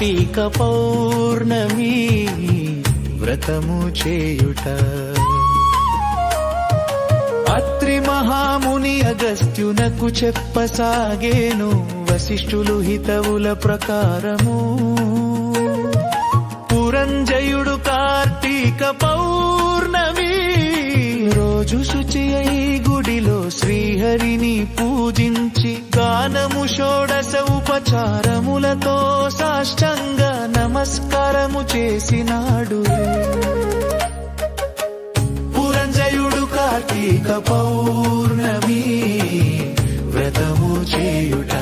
కార్తీక పౌర్ణమి వ్రతము చేయుట. అత్రి మహాముని అగస్త్యునకు చెప్పసాగేను వశిష్ఠులు హితవుల ప్రకారము. పురంజయుడు కార్తీక పౌర్ణమి రోజు శుచి అయి గుడిలో శ్రీహరిని పూజించి గానము షోడశ ఉపచారములతో సాష్టాంగ నమస్కారము చేసినాడు. పురంజయుడు కార్తీక పౌర్ణమి వ్రతము చేయుట.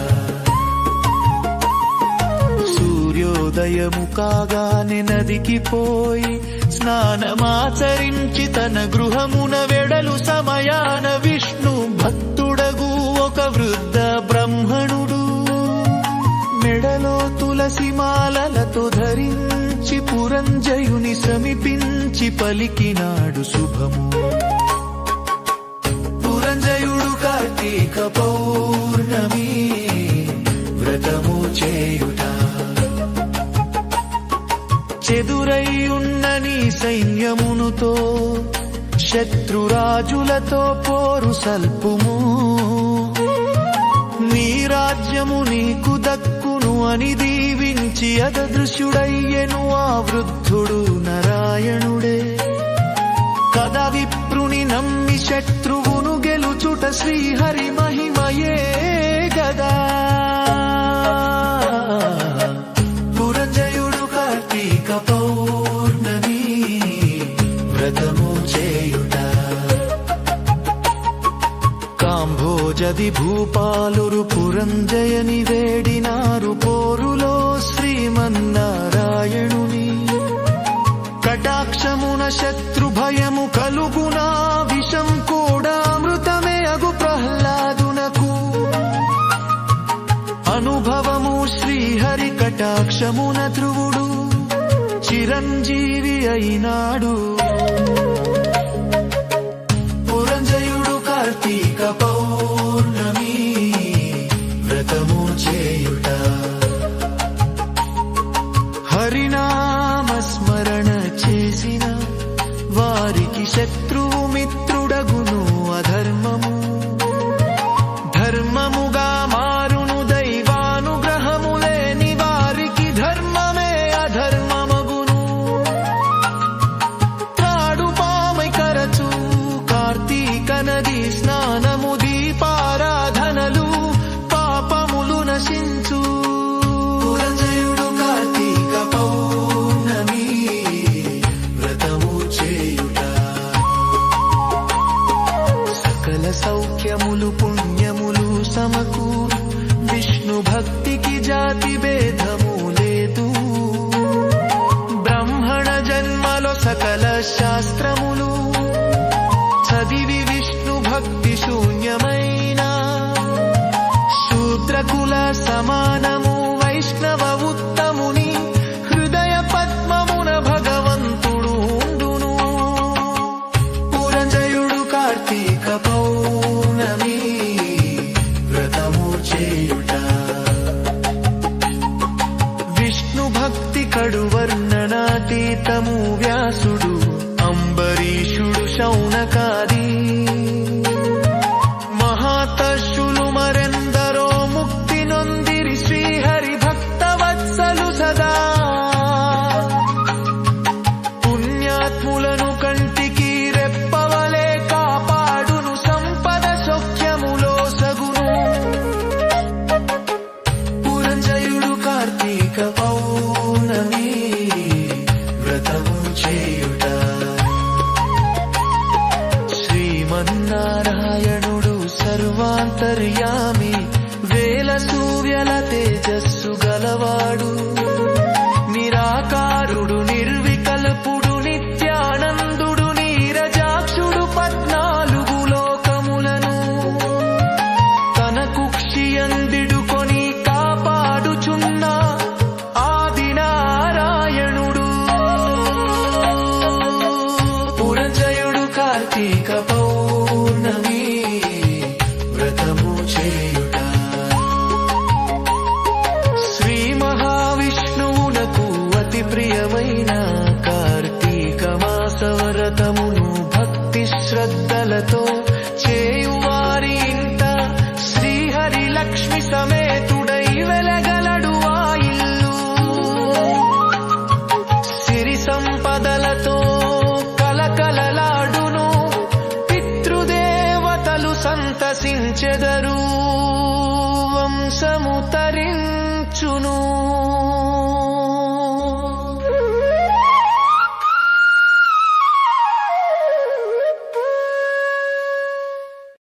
సూర్యోదయము కాగానే నదికి పోయి స్నానమాచరించి తన గృహమున వెడలు సమయాన విష్ణు భక్తుడగు ఒక వృద్ధ బ్రాహ్మణుడు మెడలో తులసి మాలలతో ధరించి పురంజయుని సమీపించి పలికినాడు శుభము. పురంజయుడు కార్తీక పౌర్ణమి వ్రతము చేయుట. చెదురయ్యున్న నీ సైన్యమునుతో శత్రురాజులతో పోరు సల్పుము. నీ రాజ్యము నీకు దక్కును అని దీవించి అదృశ్యుడయ్యెను ఆ వృద్ధుడు నారాయణుడే. కదా విప్రుని నమ్మి శత్రువును గెలుచుట శ్రీహరి మహిమయే గదా. పురంజయుడు కార్తీక పౌర్ణమి వ్రతము చేయుట. కాంభోజది భూపాలురు పురంజయని వేడినారు పోరులో శ్రీమన్నారాయణుని. కటాక్షమున శత్రు భయము కలుగునా విషం కూడా అమృతమే అగు ప్రహ్లాదునకు. అనుభవము శ్రీహరి కటాక్షమున ధ్రువుడు చిరంజీవి అయినాడు. పురంజయుడు కార్తీక పౌర్ణమి వ్రతము చేయుట. హరినామ స్మరణ చేసిన వారికి శత్రువు మిత్రుడగును అధర్మము. ధర్మముగా మారును దైవానుగ్రహము లేని వారికి ధర్మమే అధర్మమగును. త్రాడు పామై కరచు కార్తీక నది స్నానము దీపారాధనలు పాపములు నశించు. పురంజయుడు కార్తీక పౌర్ణమి వ్రతము చేయుట. సకల సౌఖ్యములు పుణ్యములు సమకూరు విష్ణు భక్తికి జాతి భేదము లేదు. బ్రాహ్మణ జన్మలో సకల శాస్త్రములు చదివి విష్ణు భక్తి శూన్యమైన శూద్రకుల సమానము వైష్ణవ ఉత్తముని హృదయ పద్మమున భగవంతుడు ఉండును. పురంజయుడు కార్తీక పౌర్ణమి వ్రతము చేయుట. విష్ణు భక్తి కడు వర్ణనాతీతము వ్యాసుడు అంబరీషుడు శౌనకాది మహాతశులు మరెందరో ముక్తి నొందిరి శ్రీహరి భక్త వత్సలు సదా. పుణ్యాత్ములను కంటికి రెప్పవలే కాపాడును సంపద సౌఖ్యములో సగును. పురంజయుడు కార్తీక పౌర్ణమి వ్రతము చేయుట. శ్రీమన్నారాయణుడు సర్వాంతర్యామి వేల సూర్యల తేజస్సు గలవాడు. నిరాకారుడు నిర్వికల్పుడు నిత్యానందుడు నీరజాక్షుడు 14 లోకములను తన కుక్షియందిడుకొని కాపాడుచున్న ఆది నారాయణుడు. పురంజయుడు కార్తీక పౌర్ణమి వ్రతము చేయుట. స్మరించెదరు వంశము తరించును.